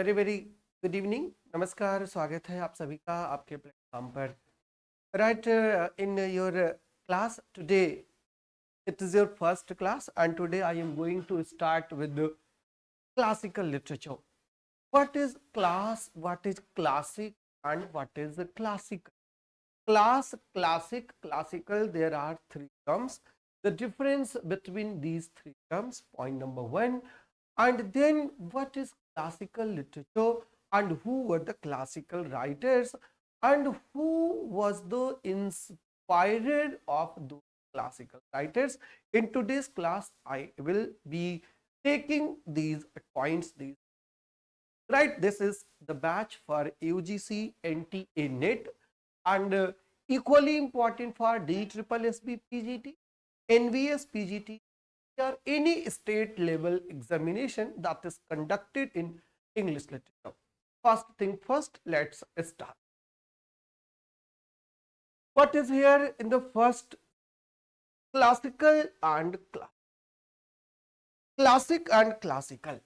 Very very good evening, नमस्कार, स्वागत है आप सभी का आपके प्लेटफॉर्म पर। Right, in your class today, it is your first class and today I am going to start with the classical literature. What is class, what is classic, and what is the classical? Class, classic, classical, there are three terms. The difference between these three terms, point number one. And then what is classical literature and who were the classical writers and who was the inspirer of those classical writers. In today's class I will be taking these points, these right. This is the batch for UGC NTA NET and equally important for DSSB PGT, NVS PGT, or any state level examination that is conducted in English literature. First thing first, let's start. What is here in the first? Classical and classic and classical.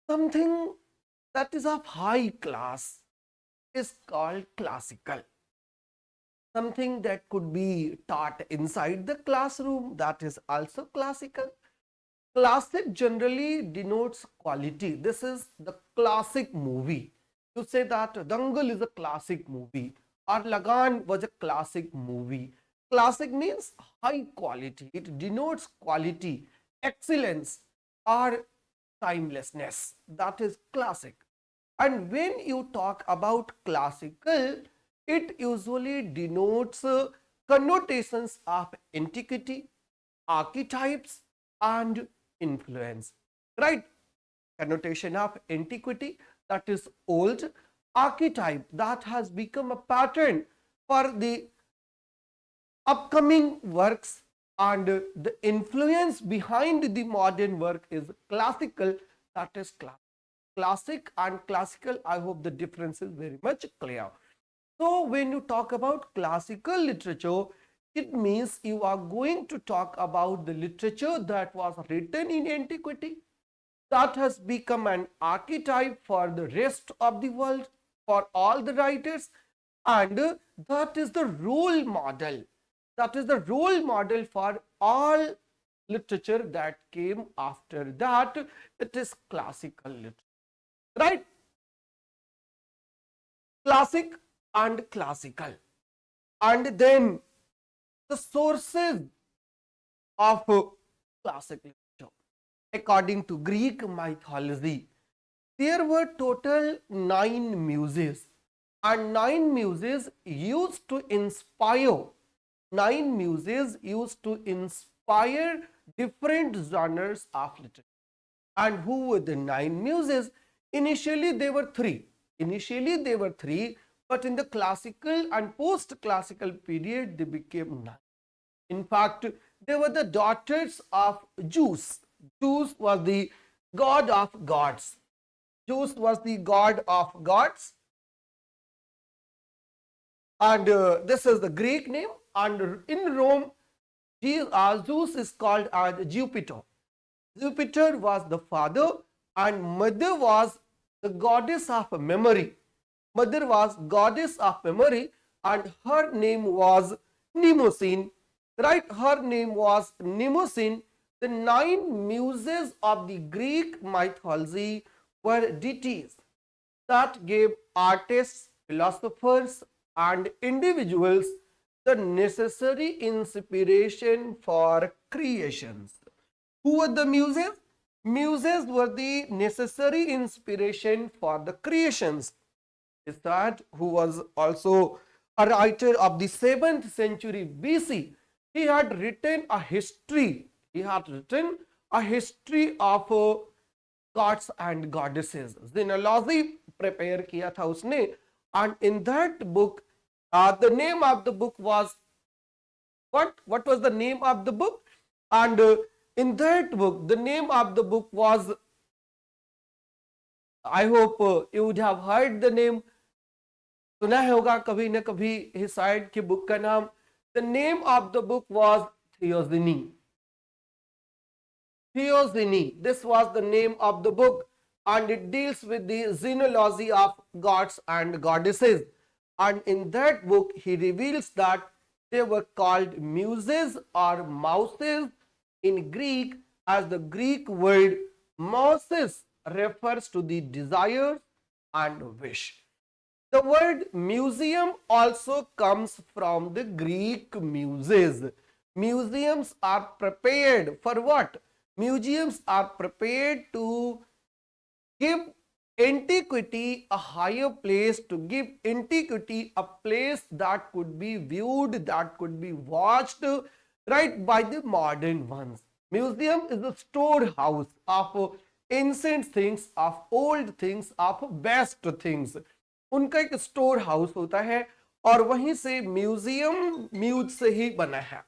Something that is of high class is called classical. Something that could be taught inside the classroom, that is also classical. Classic generally denotes quality. This is the classic movie. You say that Dangal is a classic movie or Lagan was a classic movie. Classic means high quality. It denotes quality, excellence, or timelessness. That is classic. And when you talk about classical, it usually denotes connotations of antiquity, archetypes, and influence. Right? Connotation of antiquity, that is old, archetype that has become a pattern for the upcoming works, and the influence behind the modern work is classical, that is classic and classical. I hope the difference is very much clear. So when you talk about classical literature, it means you are going to talk about the literature that was written in antiquity, that has become an archetype for the rest of the world, for all the writers, and that is the role model. That is the role model for all literature that came after that. It is classical literature, right? Classic and classical. And then the sources of classic literature. According to Greek mythology, there were total 9 muses, and 9 muses used to inspire 9 muses used to inspire different genres of literature. And who were the 9 muses? Initially they were three, but in the classical and post-classical period they became 9. In fact, they were the daughters of Zeus. Zeus was the god of gods. Zeus was the god of gods, and this is the Greek name. And in Rome, Zeus is called as Jupiter. Jupiter was the father, and mother was the goddess of memory. Mother was goddess of memory, and her name was Mnemosyne. Right? Her name was Mnemosyne. The 9 muses of the Greek mythology were deities that gave artists, philosophers, and individuals the necessary inspiration for creations. Who were the muses? Muses were the necessary inspiration for the creations. Isaac, who was also a writer of the 7th century BC, he had written a history. He had written a history of gods and goddesses. Genealogy prepare किया था उसने, and in that book, the name of the book was what? What was the name of the book? And in that book, the name of the book was, I hope you would have heard the name, सुना होगा कभी न कभी हिसाइड की book का नाम. The name of the book was Theogony. Theogony. This was the name of the book. and it deals with the genealogy of gods and goddesses. And in that book, he reveals that they were called muses or mouses in Greek, as the Greek word mouses refers to the desires and wish. The word museum also comes from the Greek muses. Museums are prepared for what? Museums are prepared to give antiquity a higher place, to give antiquity a place that could be viewed, that could be watched, right, by the modern ones. Museum is a storehouse of ancient things, of old things, of best things. उनका एक store house होता है और वहीं से museum muse से ही बना है.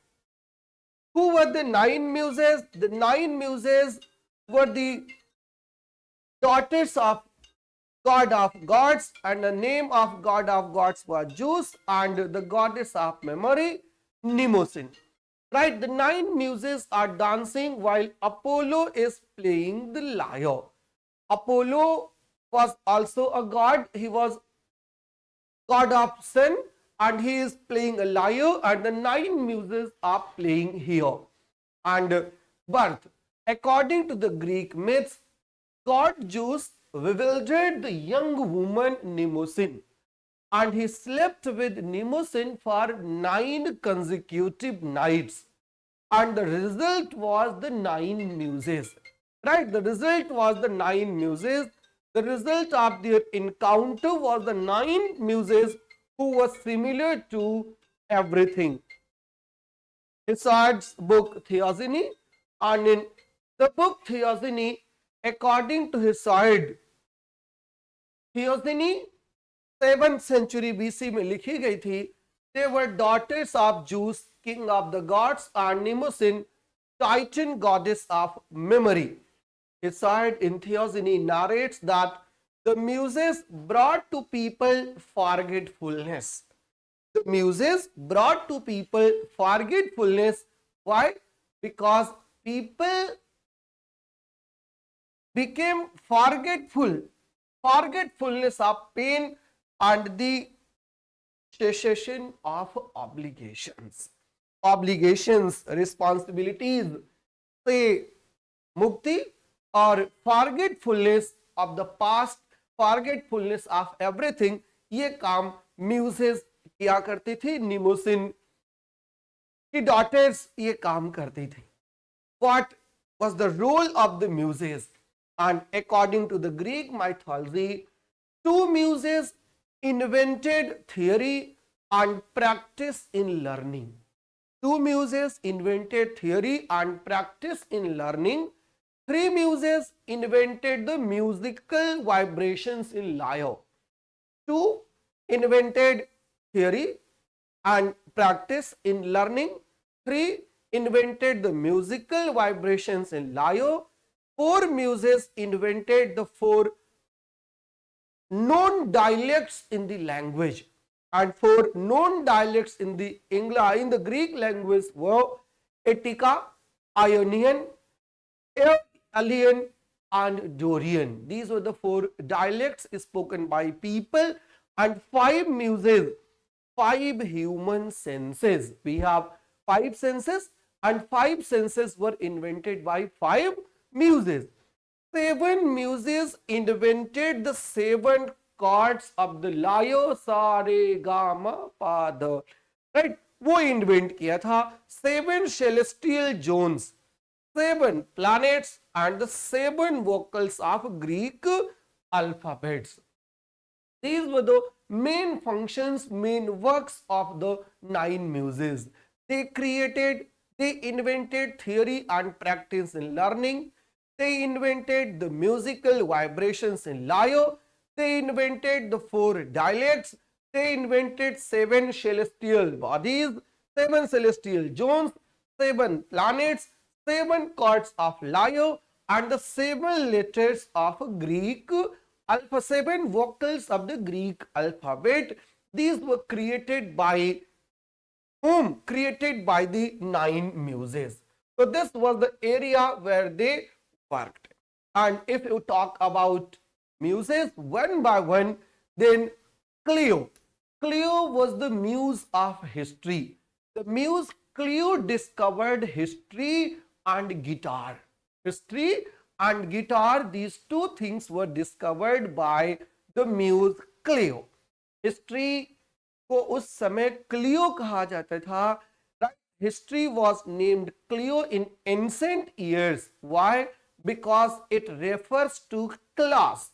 Who were the 9 muses? The 9 muses were the daughters of god of gods, and the name of god of gods was Zeus, and the goddess of memory, Mnemosyne. Right, the 9 muses are dancing while Apollo is playing the lyre. Apollo was also a god. He was god of sun, and he is playing a lyre, and the 9 muses are playing here. And birth. According to the Greek myths, god Zeus bewildered the young woman Mnemosyne, and he slept with Mnemosyne for 9 consecutive nights, and the result was the 9 muses. Right, the result was the 9 muses. The result of their encounter was the 9 muses who were similar to everything. Hesiod's book Theogony, and in the book Theogony, according to Hesiod, Theogony 7th century BC में लिखी गई थी. They were daughters of Zeus, king of the gods, and Mnemosyne, Titan, goddess of memory. Hesiod in Theogony narrates that the muses brought to people forgetfulness. The muses brought to people forgetfulness. Why? Because people became forgetful. Forgetfulness of pain and the cessation of obligations. Obligations, responsibilities से मुक्ति और forgetfulness of the past, forgetfulness of everything, ये काम muses किया करती थी. Mnemosyne की daughters ये काम करती थी. What was the role of the muses? And according to the Greek mythology, 2 muses invented theory and practice in learning. 2 muses invented theory and practice in learning. 3 muses invented the musical vibrations in lyre. 2 invented theory and practice in learning. 3 invented the musical vibrations in lyre. 4 muses invented the 4 known dialects in the language, and 4 known dialects in the English, in the Greek language were Attica, Ionian, Aeolian, and Dorian. These were the 4 dialects spoken by people, and 5 muses, 5 human senses. We have 5 senses, and 5 senses were invented by 5 muses. 7 muses invented the 7 chords of the lyre, sa re ga ma pa da. Right, वो invent किया था. 7 celestial zones, 7 planets, and the 7 vocals of Greek alphabets. These were the main functions, main works of the 9 muses. They invented theory and practice in learning. They invented the musical vibrations in lyre. They invented the 4 dialects. They invented 7 celestial bodies, 7 celestial zones, 7 planets, 7 chords of lyre, and the 7 letters of Greek alpha, 7 vocals of the Greek alphabet. These were created by whom? Created by the 9 muses. So this was the area where they worked. And if you talk about muses one by one, then Clio. Clio was the muse of history. The muse Clio discovered history and guitar. History and guitar, these two things were discovered by the muse Clio. History को उस समय Clio कहा जाता था. History was named Clio in ancient years. Why? Because it refers to class.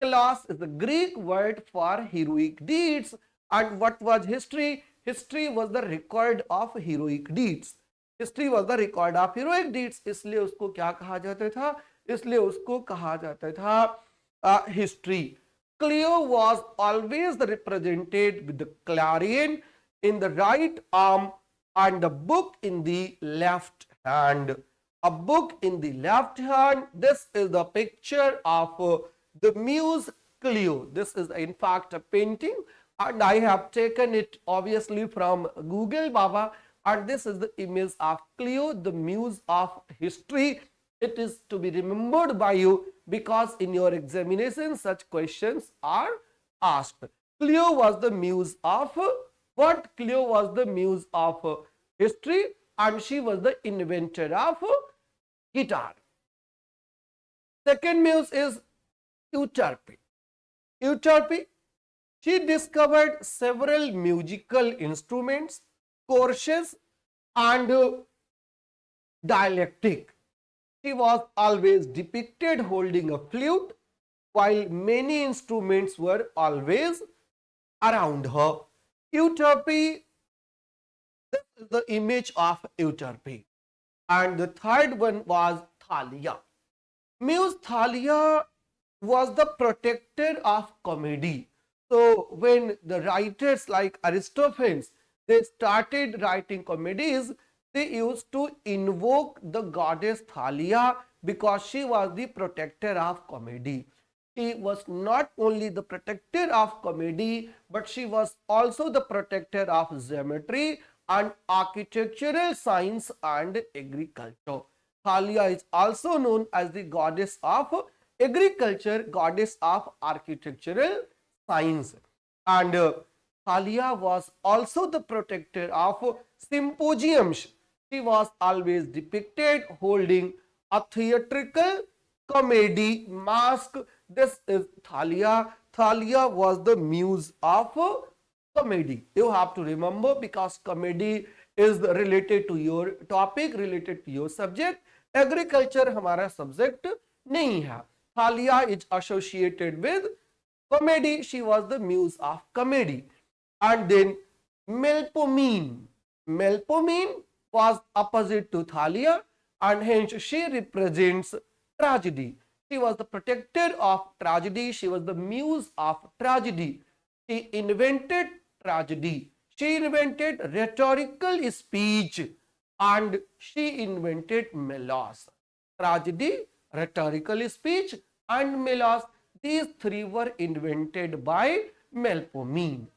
Class is the Greek word for heroic deeds. And what was history? History was the record of heroic deeds. History was the record of heroic deeds. इसलिए उसको क्या कहा जाता था? इसलिए उसको कहा जाता था history. Clio was always represented with the clarion in the right arm and the book in the left hand. A book in the left hand. This is the picture of the muse Clio. This is in fact a painting, and I have taken it obviously from Google Baba, and this is the image of Clio, the muse of history. It is to be remembered by you because in your examination such questions are asked. Clio was the muse of what? Clio was the muse of history, and she was the inventor of guitar. Second muse is Euterpe. Euterpe, she discovered several musical instruments, courses, and dialectic. She was always depicted holding a flute, while many instruments were always around her. Euterpe, this is the image of Euterpe. And the third one was Thalia. Muse Thalia was the protector of comedy. So when the writers like Aristophanes, they started writing comedies, they used to invoke the goddess Thalia because she was the protector of comedy. She was not only the protector of comedy, but she was also the protector of geometry and architectural science and agriculture. Thalia is also known as the goddess of agriculture, goddess of architectural science. And Thalia was also the protector of symposiums. She was always depicted holding a theatrical comedy mask. This is Thalia. Thalia was the muse of comedy. You have to remember because comedy is related to your topic, related to your subject. Agriculture हमारा subject नहीं है. Thalia is associated with comedy. She was the muse of comedy. And then Melpomene. Melpomene was opposite to Thalia, and hence she represents tragedy. She was the protector of tragedy. She was the muse of tragedy. She invented tragedy. She invented rhetorical speech, and she invented melos. Tragedy, rhetorical speech, and melos. These three were invented by Melpomene.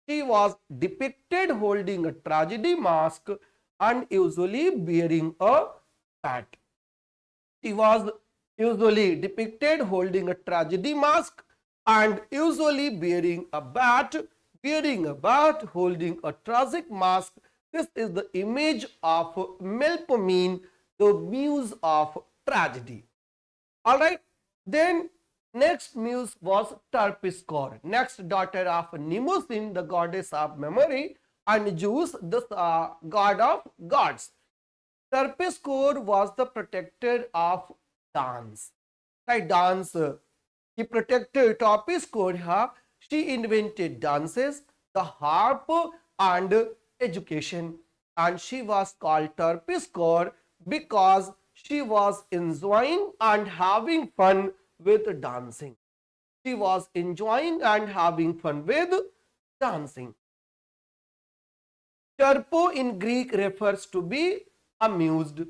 She was depicted holding a tragedy mask and usually bearing a bat. She was usually depicted holding a tragedy mask and usually bearing a bat, holding a tragic mask. This is the image of Melpomene, the muse of tragedy. All right, then next muse was Terpsichore, next daughter of Mnemosyne, the goddess of memory, and Zeus, the god of gods. Terpsichore was the protector of dance. Right, dance. He protected Terpsichore. She invented dances, the harp, and education. And she was called Terpsichore because she was enjoying and having fun with dancing. She was enjoying and having fun with dancing. Terpo in Greek refers to be amused.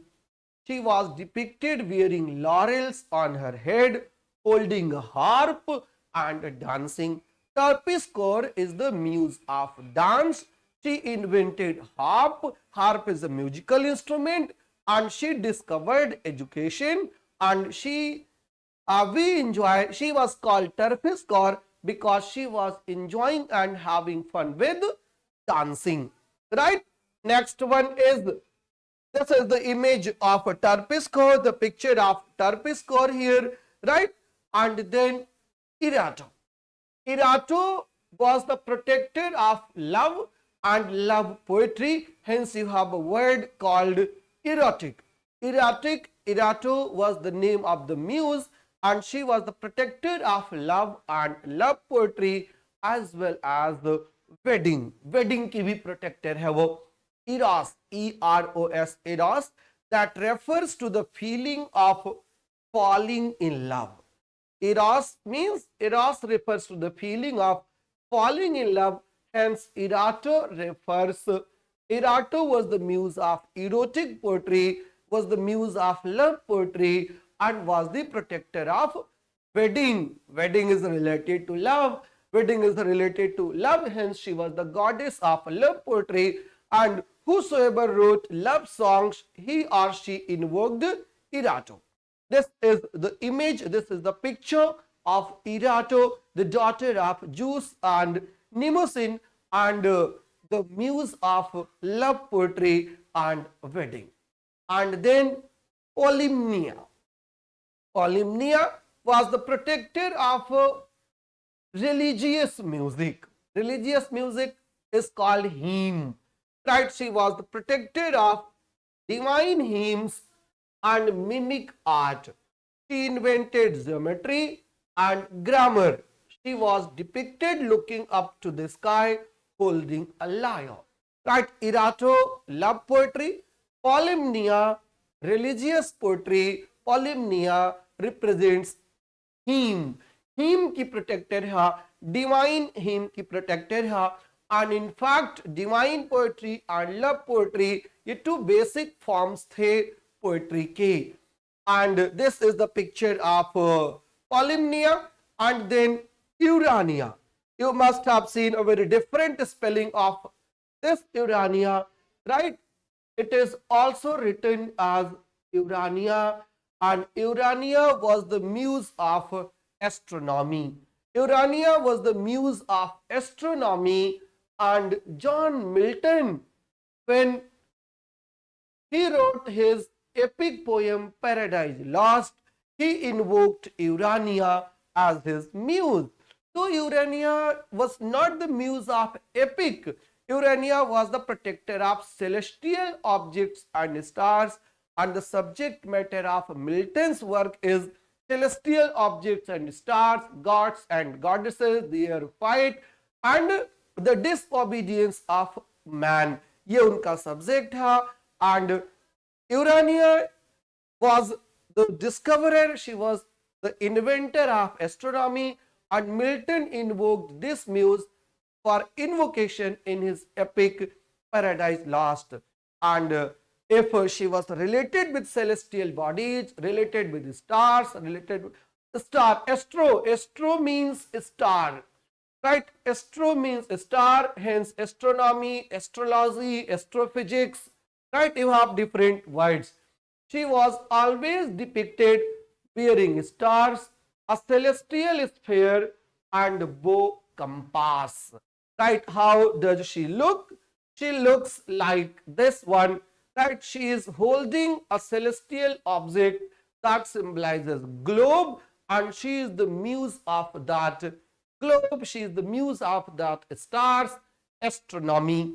She was depicted wearing laurels on her head, holding a harp and dancing. Terpsichore is the muse of dance. She invented harp. Harp is a musical instrument, and she discovered education, and she She was called Terpsichore because she was enjoying and having fun with dancing. Right? Next one is, this is the image of a Terpsichore, the picture of Terpsichore here, right? And then Erato. Erato was the protector of love and love poetry. Hence, you have a word called erotic. Erato was the name of the muse, and she was the protector of love and love poetry as well as the wedding. Wedding की भी protector है वो eros, eros, eros, that refers to the feeling of falling in love. Eros refers to the feeling of falling in love. Hence, Erato was the muse of erotic poetry, was the muse of love poetry, and was the protector of wedding. Wedding is related to love. Wedding is related to love. Hence, she was the goddess of love poetry, and whosoever wrote love songs, he or she invoked Erato. This is the image, this is the picture of Erato, the daughter of Zeus and Mnemosyne, and the muse of love poetry and wedding. And then Polymnia. Polymnia was the protector of religious music. Religious music is called hymn. Right? She was the protector of divine hymns and mimic art. She invented geometry and grammar. She was depicted looking up to the sky holding a lyre. Right? Erato, love poetry. Polymnia, religious poetry. Polymnia represents hymn. Hymn की protector है, divine hymn की protector है, and in fact divine poetry and love poetry ये two basic forms थे poetry के. And this is the picture of Polymnia. And then Urania. You must have seen a very different spelling of this Urania, right? It is also written as Urania, and Urania was the muse of astronomy. Urania was the muse of astronomy, and John Milton, when he wrote his epic poem Paradise Lost, he invoked Urania as his muse. So Urania was not the muse of epic. Urania was the protector of celestial objects and stars, and the subject matter of Milton's work is celestial objects and stars, gods and goddesses, their fight, and the disobedience of man. ये उनका subject है. And Urania was the discoverer, she was the inventor of astronomy, and Milton invoked this muse for invocation in his epic Paradise Lost. And if she was related with celestial bodies, related with the stars, related with the star, astro means star, right? Astro means star, hence astronomy, astrology, astrophysics, right? You have different words. She was always depicted wearing stars, a celestial sphere, and bow compass. Right? How does she look? She looks like this one. Right? She is holding a celestial object that symbolizes globe, and she is the muse of that globe. She is the muse of that stars, astronomy.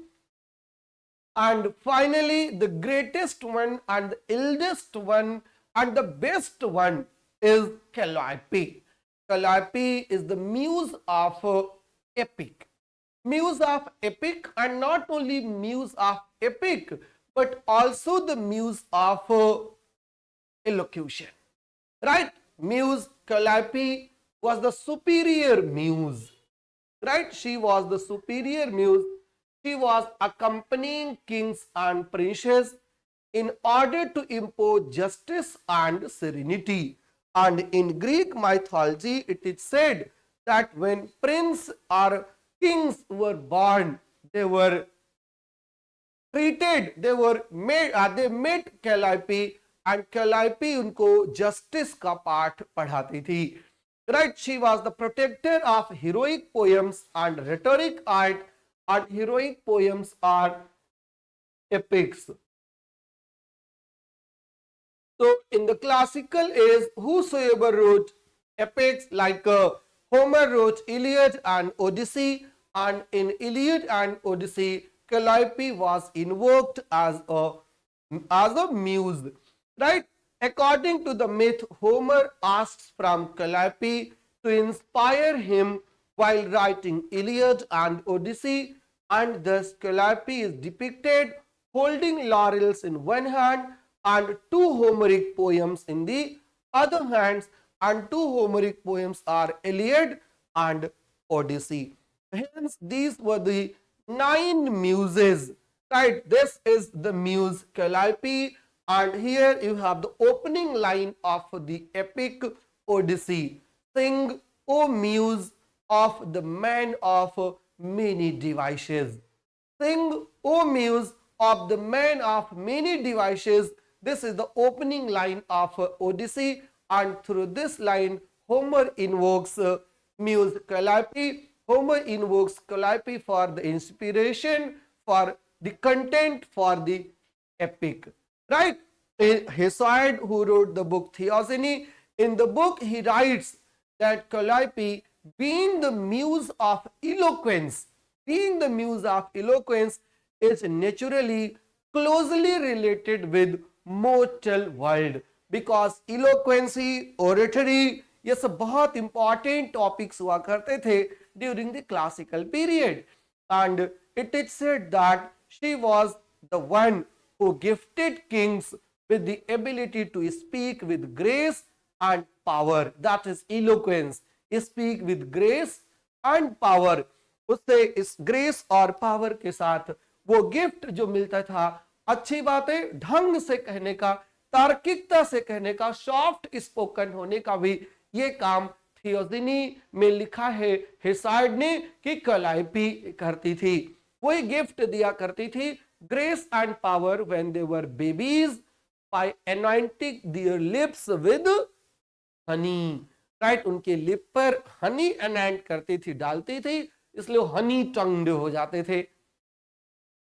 And finally, the greatest one and the eldest one and the best one is Calliope. Calliope is the muse of epic. Muse of epic, and not only muse of epic, but also the muse of elocution. Right? Muse Calliope was the superior muse. Right? She was the superior muse. She was accompanying kings and princes in order to impose justice and serenity. And in Greek mythology, it is said that when prince or kings were born, they were treated, they met Calliope, and Calliope उनको justice का पाठ पढ़ाती थी. Right, she was the protector of heroic poems and rhetoric art, and heroic poems are epics. So in the classical age, whosoever wrote epics like Homer wrote Iliad and Odyssey, and in Iliad and Odyssey, Calliope was invoked as a muse, right? According to the myth, Homer asks from Calliope to inspire him while writing Iliad and Odyssey, and thus Calliope is depicted holding laurels in one hand and two Homeric poems in the other hands, and two Homeric poems are Iliad and Odyssey. Hence, these were the 9 muses, right? This is the muse Calliope, and here you have the opening line of the epic Odyssey. Sing, O muse of the man of many devices. Sing, O muse of the man of many devices. This is the opening line of Odyssey, and through this line, Homer invokes muse Calliope. Homer invokes Calliope for the inspiration, for the content, for the epic. Right? Hesiod, who wrote the book Theogony, in the book he writes that Calliope, being the muse of eloquence, is naturally closely related with mortal world, because eloquency, oratory, ये सब बहुत important topics हुआ करते थे during the classical period, and it is said that she was the one who gifted kings with the ability to speak with grace and power. That is eloquence. Speak with grace and power. उससे इस grace और power के साथ वो gift जो मिलता था, अच्छी बातें ढंग से कहने का, तार्किकता से कहने का, सॉफ्ट स्पोकन होने का भी ये काम थियोजेनी में लिखा है हेसाइड ने कि कैलाइपी करती थी. वही गिफ्ट दिया करती थी, grace and power when they were babies by anointing their lips with honey. Right, उनके लिप पर हनी अनॉइंट करती थी, डालती थी, इसलिए हनी टंग्ड हो जाते थे.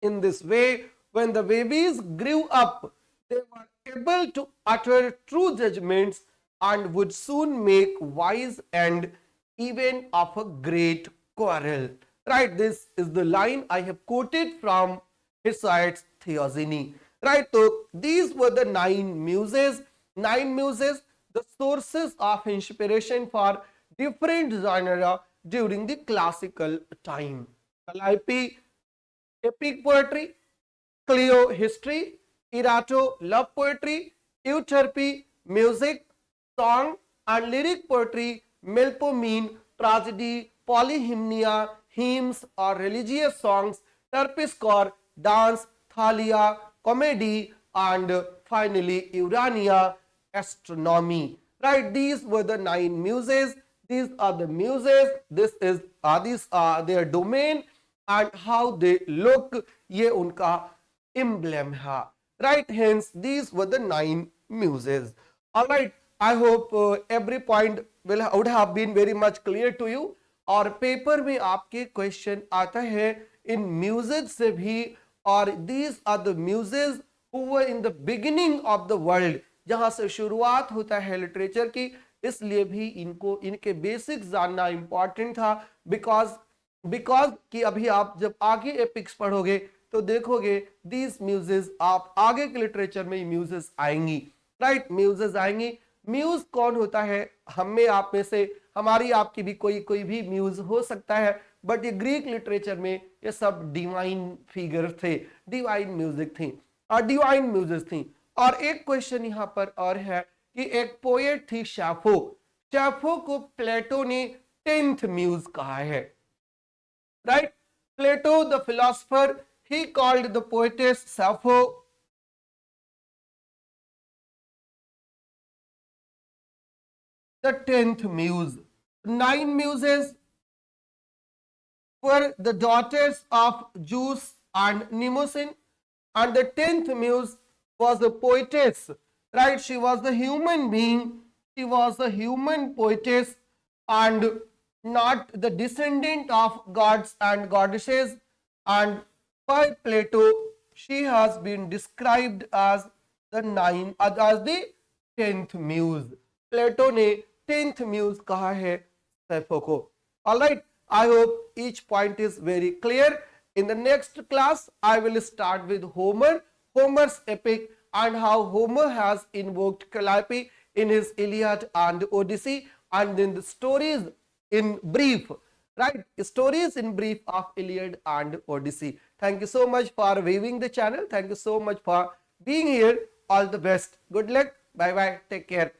In this way, when the babies grew up, they were able to utter true judgments and would soon make wise end even of a great quarrel. Right, this is the line I have quoted from Hesiod's Theogony. Right, so these were the 9 muses, the sources of inspiration for different genre during the classical time. Calliope, epic poetry; Clio, history; Erato, love poetry; Euterpe, music, song and lyric poetry; Melpomene, tragedy; Polyhymnia, hymns or religious songs; Terpsichore, dance; Thalia, comedy; and finally Urania, astronomy. Right, these were the 9 muses. These are the muses. These are their domain, and how they look, ये उनका emblem है. Right, hence these were the 9 muses. All right, I hope every point would have been very much clear to you. और paper में आपके question आता है इन muses से भी, और these are the muses who were in the beginning of the world, जहां से शुरुआत होता है लिटरेचर की, इसलिए भी इनको इनके बेसिक्स जानना इंपॉर्टेंट था. बिकॉज कि अभी आप जब आगे एपिक्स पढ़ोगे तो देखोगे दीज म्यूजेस, आप आगे के लिटरेचर में म्यूजेस आएंगी. राइट, म्यूजेस आएंगी. म्यूज कौन होता है? हम में आप में से, हमारी आपकी भी कोई भी म्यूज हो सकता है, बट ये ग्रीक लिटरेचर में ये सब डिवाइन फिगर थे, डिवाइन म्यूजिक थी और डिवाइन म्यूजेस थी. और एक क्वेश्चन यहाँ पर और है कि एक पोएट थी शैफो. शैफो को प्लेटो ने 10th म्यूज कहा है. Right, Plato the philosopher, he called the poetess Sappho the 10th muse. 9 muses were the daughters of Zeus and Mnemosyne, and the 10th muse was a poetess, right? She was the human being, she was a human poetess and not the descendant of gods and goddesses. And by Plato, she has been described as as the 10th muse. प्लेटो ने 10th muse कहा है सैफो को. All right, I hope each point is very clear. In the next class, I will start with Homer, Homer's epic, and how Homer has invoked Calliope in his Iliad and Odyssey, and then the stories in brief, right? Stories in brief of Iliad and Odyssey. Thank you so much for viewing the channel. Thank you so much for being here. All the best. Good luck. Bye bye. Take care.